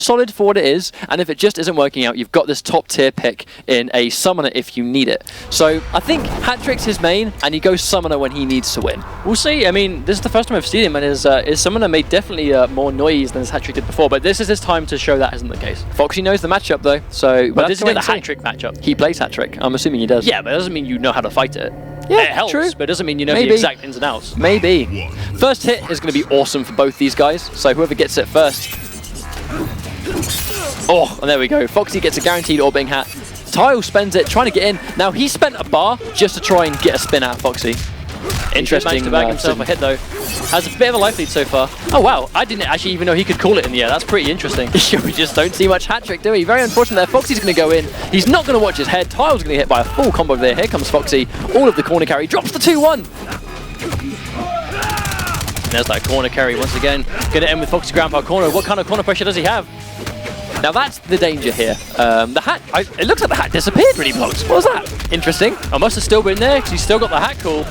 solid for what it is, and if it just isn't working out, you've got this top tier pick in a summoner if you need it. So I think hat-trick's his main, and he goes summoner when he needs to win. We'll see. I mean, this is the first time I've seen him, and his summoner made definitely more noise than his hat-trick did before, but this is his time to show that isn't the case. Foxy knows the matchup though, so... But this is the hat-trick matchup. He plays hat-trick, I'm assuming he does. Yeah, but it doesn't mean you know how to fight it. Yeah, it helps, true. but it doesn't mean you know the exact ins and outs. Maybe. First hit is going to be awesome for both these guys, so whoever gets it first... Oh, and there we go. Foxy gets a guaranteed orbiting hat. Tile spends it, trying to get in. Now, he spent a bar just to try and get a spin out of Foxy. Interesting. He managed to bag himself a hit, though. Has a bit of a life lead so far. Oh, wow. I didn't actually even know he could call it in the air. That's pretty interesting. We just don't see much hat-trick, do we? Very unfortunate there. Foxy's going to go in. He's not going to watch his head. Tile's going to get hit by a full combo there. Here comes Foxy. All of the corner carry. Drops the 2-1. There's that corner carry once again. Going to end with Foxy Grampa corner. What kind of corner pressure does he have? Now that's the danger here. The hat, it looks like the hat disappeared when he blocks. What was that? Interesting. I must have still been there because he's still got the hat cool.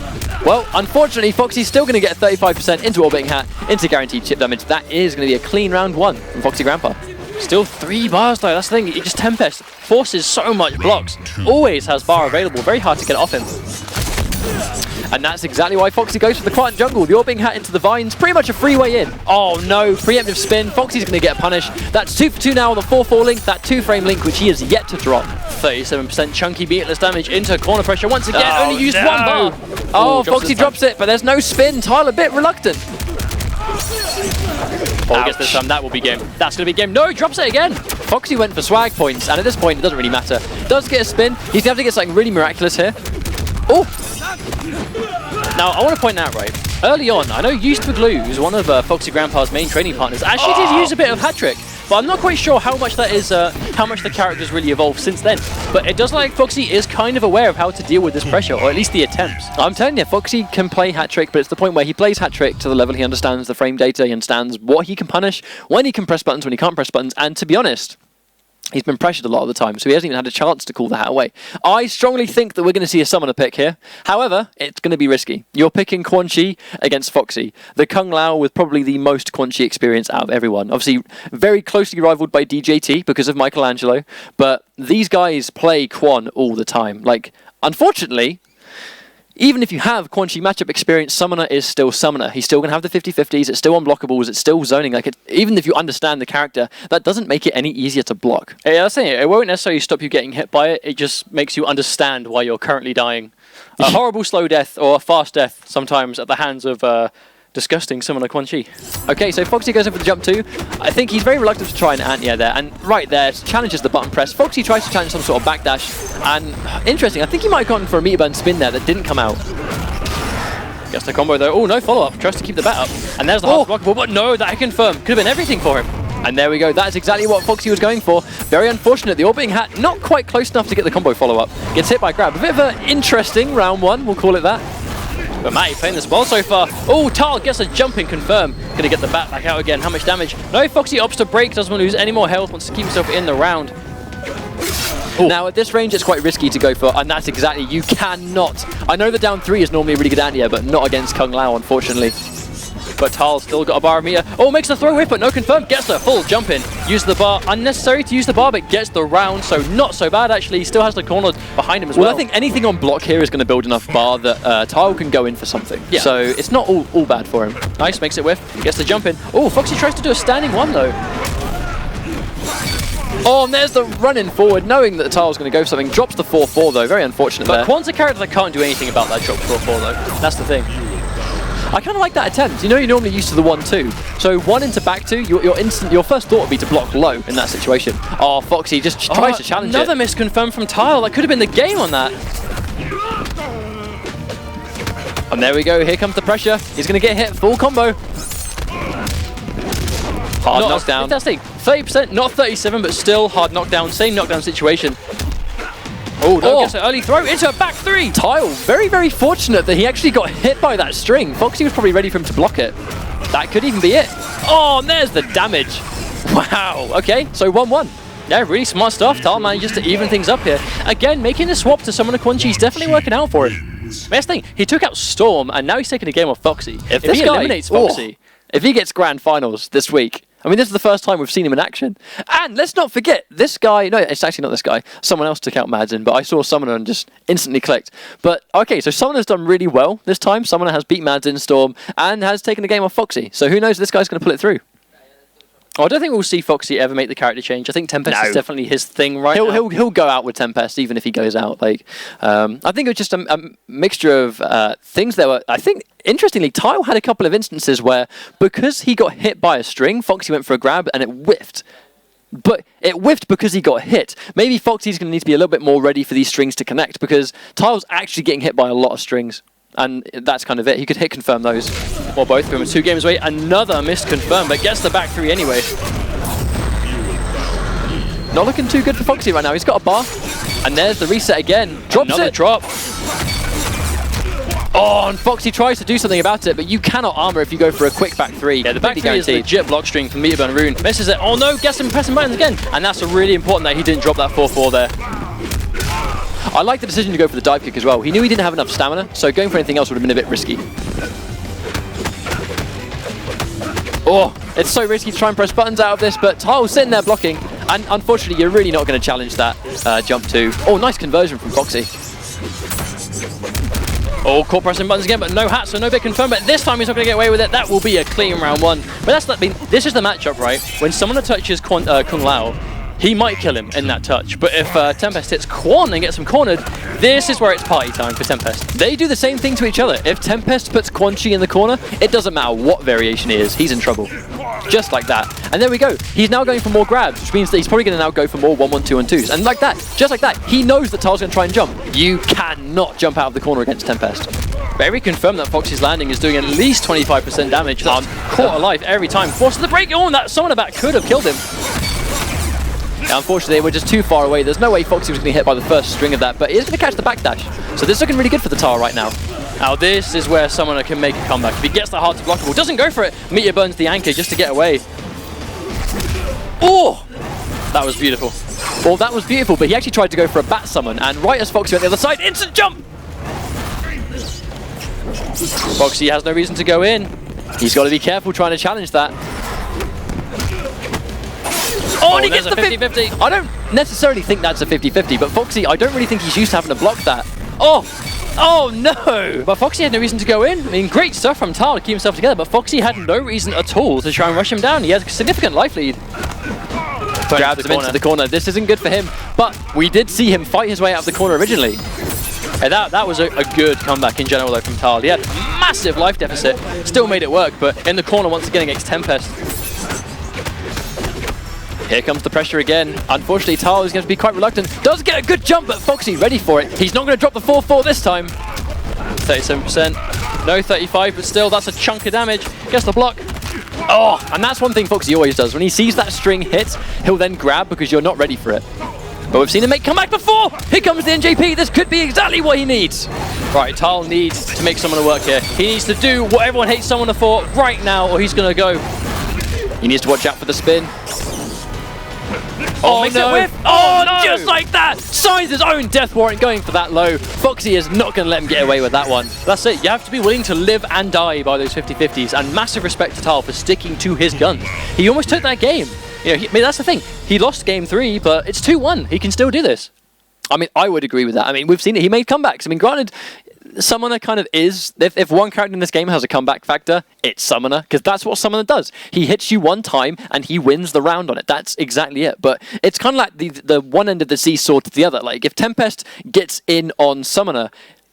Well, unfortunately, Foxy's still going to get 35% into orbiting hat, into guaranteed chip damage. That is going to be a clean round 1 from Foxy Grampa. Still 3 bars though, that's the thing. It just Tempest forces so much blocks. Always has bar available, very hard to get off him. And that's exactly why Foxy goes for the Quiet Jungle. The orbiting hat into the vines, pretty much a free way in. Oh no, preemptive spin. Foxy's going to get punished. That's 2 for 2 now on the 4-4 link, that 2-frame link, which he has yet to drop. 37% chunky beatless damage into corner pressure once again. Only used 1 bar. Oh, Foxy drops it, but there's no spin. Tile a bit reluctant. Oh, I guess this time that will be game. That's going to be game. No, he drops it again. Foxy went for swag points, and at this point, it doesn't really matter. Does get a spin. He's going to have to get something really miraculous here. Oh! Now, I want to point out, right, early on, I know Used for Glue, who's one of Foxy Grampa's main training partners, actually did use a bit of hat-trick, but I'm not quite sure how much that is, how much the character's really evolved since then. But it does look like Foxy is kind of aware of how to deal with this pressure, or at least the attempts. I'm telling you, Foxy can play hat-trick, but it's the point where he plays hat-trick to the level he understands the frame data, he understands what he can punish, when he can press buttons, when he can't press buttons, and to be honest, he's been pressured a lot of the time, so he hasn't even had a chance to call the hat away. I strongly think that we're going to see a summoner pick here. However, it's going to be risky. You're picking Quan Chi against Foxy. The Kung Lao with probably the most Quan Chi experience out of everyone. Obviously, very closely rivaled by DJT because of Michelangelo, but these guys play Quan all the time. Like, unfortunately, even if you have Quan Chi matchup experience, Summoner is still Summoner. He's still going to have the 50-50s, it's still unblockables, it's still zoning. Like, even if you understand the character, that doesn't make it any easier to block. Yeah, that's the thing. It won't necessarily stop you getting hit by it, it just makes you understand why you're currently dying. A horrible slow death or a fast death sometimes at the hands of disgusting Summoner Quan Chi. Okay, so Foxy goes in for the jump 2. I think he's very reluctant to try an anti-air there, and right there, challenges the button press. Foxy tries to challenge some sort of backdash, and interesting, I think he might have gone for a meter burn spin there that didn't come out. Gets the combo though. Oh, no follow-up. Tries to keep the bat up. And there's the hard blockable, but no, that I confirm. Could have been everything for him. And there we go. That is exactly what Foxy was going for. Very unfortunate. The orbiting hat not quite close enough to get the combo follow-up. Gets hit by grab. A bit of an interesting round 1, we'll call it that. But Matty playing this well so far. Oh, Tal gets a jump in confirm. Gonna get the bat back out again. How much damage? No, Foxy opts to break. Doesn't want to lose any more health. Wants to keep himself in the round. Ooh. Now at this range it's quite risky to go for, and that's exactly, you cannot. I know the down 3 is normally a really good anti-air, but not against Kung Lao, unfortunately. But Tal's still got a bar of meter. Oh, makes the throw whip, but no confirm. Gets the full jump in. Use the bar. Unnecessary to use the bar, but gets the round, so not so bad actually. He still has the corner behind him as well. Well, I think anything on block here is going to build enough bar that Tile can go in for something. Yeah. So it's not all bad for him. Nice, makes it whiff. Gets the jump in. Oh, Foxy tries to do a standing 1 though. Oh, and there's the run-in forward, knowing that the Tile's going to go for something. Drops the 4-4 though, very unfortunate but there. Quan's a character that can't do anything about that drop 4-4 though. That's the thing. I kind of like that attempt. You know, you're normally used to the 1-2. So 1 into back 2, your first thought would be to block low in that situation. Oh, Foxy just tries to challenge another miss confirmed from Tile. That could have been the game on that. And there we go. Here comes the pressure. He's going to get hit. Full combo. Hard knockdown. Fantastic. 30%, not 37, but still hard knockdown. Same knockdown situation. Oh, no, gets an early throw into a back 3. Tile, very, very fortunate that he actually got hit by that string. Foxy was probably ready for him to block it. That could even be it. Oh, and there's the damage. Wow. Okay, so 1-1. Yeah, really smart stuff. Tile manages to even things up here. Again, making the swap to Summoner Quan Chi is definitely working out for him. Best thing, he took out Storm, and now he's taking a game off Foxy. If he eliminates Foxy... if he gets grand finals this week, I mean, this is the first time we've seen him in action. And let's not forget, this guy... No, it's actually not this guy. Someone else took out Madsen, but I saw Summoner and just instantly clicked. But, okay, so Summoner's done really well this time. Summoner has beat Madsen, Storm, and has taken the game off F0xy. So who knows if this guy's going to pull it through. Oh, I don't think we'll see F0xy ever make the character change. I think Tempest is definitely his thing right now. He'll go out with Tempest, even if he goes out. Like, I think it was just a mixture of things that were... I think, interestingly, Tile had a couple of instances where, because he got hit by a string, F0xy went for a grab and it whiffed. But it whiffed because he got hit. Maybe F0xy's going to need to be a little bit more ready for these strings to connect, because Tile's actually getting hit by a lot of strings. And that's kind of it. He could hit confirm those. Or both. We're 2 games away. Another missed confirm, but gets the back 3 anyway. Not looking too good for F0xy right now. He's got a bar. And there's the reset again. Drops Another it. drop. Oh, and F0xy tries to do something about it, but you cannot armor if you go for a quick back 3. Yeah, the back 3 is legit block string from Meteorburn Rune. Misses it. Oh no, gets him pressing buttons again. And that's really important that he didn't drop that 4-4 there. I like the decision to go for the dive kick as well. He knew he didn't have enough stamina, so going for anything else would have been a bit risky. Oh, it's so risky to try and press buttons out of this, but Tile's sitting there blocking, and unfortunately you're really not going to challenge that jump 2. Oh, nice conversion from F0xy. Oh, caught pressing buttons again, but no hat, so no big confirm, but this time he's not going to get away with it. That will be a clean round 1. But that's not, this is the matchup, right? When someone touches Kung Lao, he might kill him in that touch, but if Tempest hits Quan and gets him cornered, this is where it's party time for Tempest. They do the same thing to each other. If Tempest puts Quan Chi in the corner, it doesn't matter what variation he is, he's in trouble. Just like that. And there we go. He's now going for more grabs, which means that he's probably going to now go for more 1-1, 2-1-2s. And like that, just like that, he knows that Tile's going to try and jump. You cannot jump out of the corner against Tempest. Very confirmed that F0xy's landing is doing at least 25% damage. Caught alive every time. Forces the break. Oh, that Summoner back could have killed him. Now, unfortunately, they were just too far away. There's no way F0xy was going to hit by the first string of that, but he is going to catch the backdash. So this is looking really good for the Tile right now. Now this is where Summoner can make a comeback. If he gets that hard to blockable, doesn't go for it. Meteor burns the anchor just to get away. Oh! That was beautiful. Well, that was beautiful, but he actually tried to go for a bat summon, and right as F0xy went the other side, instant jump! F0xy has no reason to go in. He's got to be careful trying to challenge that. Oh, and he gets the 50-50. I don't necessarily think that's a 50-50, but F0xy, I don't really think he's used to having to block that. Oh! Oh no! But F0xy had no reason to go in. I mean, great stuff from Tile to keep himself together, but F0xy had no reason at all to try and rush him down. He has a significant life lead. Grabs him into the corner. This isn't good for him, but we did see him fight his way out of the corner originally. And that was a good comeback in general though from Tile. He had massive life deficit, still made it work, but in the corner once again against Tempest. Here comes the pressure again. Unfortunately, Tile is going to be quite reluctant. Does get a good jump, but F0xy ready for it. He's not going to drop the 4-4 this time. 37%. No 35, but still, that's a chunk of damage. Gets the block. Oh, and that's one thing F0xy always does. When he sees that string hit, he'll then grab because you're not ready for it. But we've seen him make comeback before. Here comes the NJP. This could be exactly what he needs. Right, Tile needs to make Summoner work here. He needs to do what everyone hates Summoner for right now, or he's going to go. He needs to watch out for the spin. Oh no! Oh, no! Just like that! Signs his own death warrant going for that low. F0xy is not going to let him get away with that one. That's it. You have to be willing to live and die by those 50-50s, and massive respect to Tile for sticking to his guns. He almost took that game. You know, I mean, that's the thing. He lost game 3, but it's 2-1. He can still do this. I mean, I would agree with that. I mean, we've seen it. He made comebacks. I mean, granted, Summoner kind of is, if one character in this game has a comeback factor, it's Summoner, because that's what Summoner does. He hits you one time and he wins the round on it. That's exactly it. But it's kind of like the one end of the seesaw to the other. Like, if Tempest gets in on Summoner,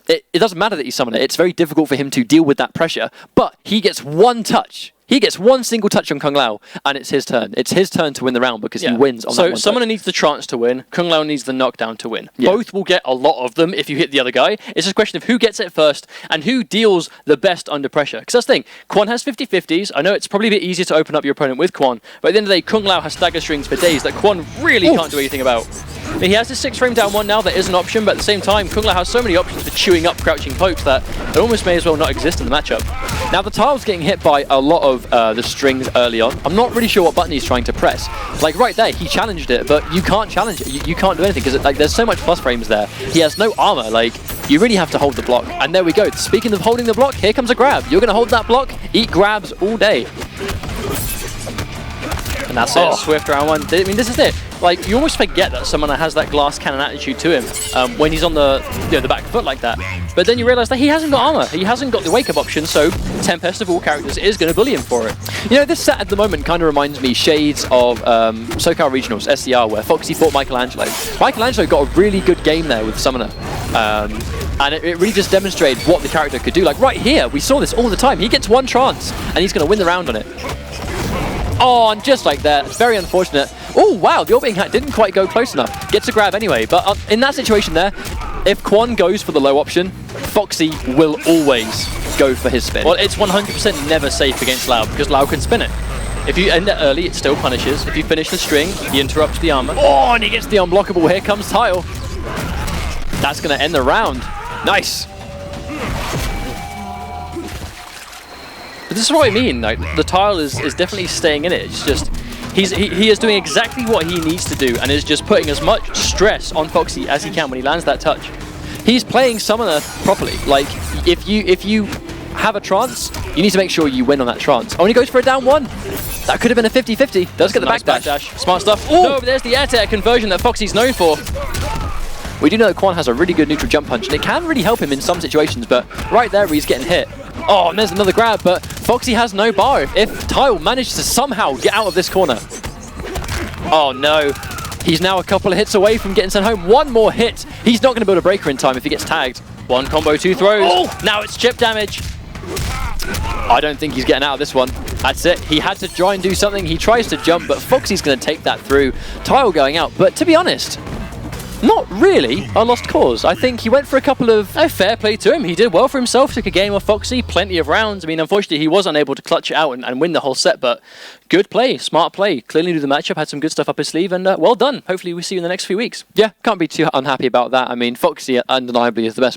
it doesn't matter that he's Summoner. It's very difficult for him to deal with that pressure, but he gets one touch. He gets one single touch on Kung Lao, and it's his turn. It's his turn to win the round because he wins on that one touch. So Summoner needs the trance to win. Kung Lao needs the knockdown to win. Yeah. Both will get a lot of them if you hit the other guy. It's just a question of who gets it first and who deals the best under pressure. Because that's the thing. Quan has 50-50s. I know it's probably a bit easier to open up your opponent with Quan, but at the end of the day, Kung Lao has stagger strings for days that Quan really can't do anything about. I mean, he has his 6-frame down 1 now. That is an option, but at the same time, Kung Lao has so many options for chewing up crouching pokes that it almost may as well not exist in the matchup. Now, the Tile's getting hit by a lot of the strings early on. I'm not really sure what button he's trying to press. Like, right there, he challenged it, but you can't challenge it. You can't do anything because like there's so much plus frames there. He has no armor. Like, you really have to hold the block. And there we go. Speaking of holding the block, here comes a grab. You're going to hold that block, eat grabs all day. And that's it, Swift round one. I mean, this is it. Like, you almost forget that Summoner has that glass cannon attitude to him when he's on the the back foot like that. But then you realize that he hasn't got armor. He hasn't got the wake-up option, so Tempest of all characters is going to bully him for it. You know, this set at the moment kind of reminds me shades of SoCal Regionals, SCR, where Foxy fought Michelangelo. Michelangelo got a really good game there with Summoner. And it really just demonstrated what the character could do. Like right here, we saw this all the time. He gets one trance, and he's going to win the round on it. Oh, and just like that, it's very unfortunate. Oh, wow, the orbiting hat didn't quite go close enough. Gets a grab anyway, but in that situation there, if Quan goes for the low option, Foxy will always go for his spin. Well, it's 100% never safe against Lau, because Lau can spin it. If you end it early, it still punishes. If you finish the string, he interrupts the armor. Oh, and he gets the unblockable. Here comes Tile. That's going to end the round. Nice. But this is what I mean. Like, the Tile is definitely staying in it. It's just he is doing exactly what he needs to do, and is just putting as much stress on Foxy as he can when he lands that touch. He's playing Summoner properly. Like, if you have a trance, you need to make sure you win on that trance. Oh, and he goes for a down one. That could have been a 50-50. Does get the backdash. Smart stuff. Oh, no, but there's the air-to-air conversion that Foxy's known for. We do know that Quan has a really good neutral jump punch, and it can really help him in some situations, but right there he's getting hit. Oh, and there's another grab, but Foxy has no bar. If Tile manages to somehow get out of this corner. Oh no, he's now a couple of hits away from getting sent home. One more hit. He's not going to build a breaker in time if he gets tagged. One combo, two throws. Oh, now it's chip damage. I don't think he's getting out of this one. That's it. He had to try and do something. He tries to jump, but Foxy's going to take that through. Tile going out, but to be honest, not really a lost cause. I think he went for a couple of... Oh, fair play to him. He did well for himself, took a game off Foxy, plenty of rounds. I mean, unfortunately, he was unable to clutch it out and win the whole set, but good play, smart play. Clearly knew the matchup, had some good stuff up his sleeve, and well done. Hopefully we see you in the next few weeks. Yeah, can't be too unhappy about that. I mean, Foxy undeniably is the best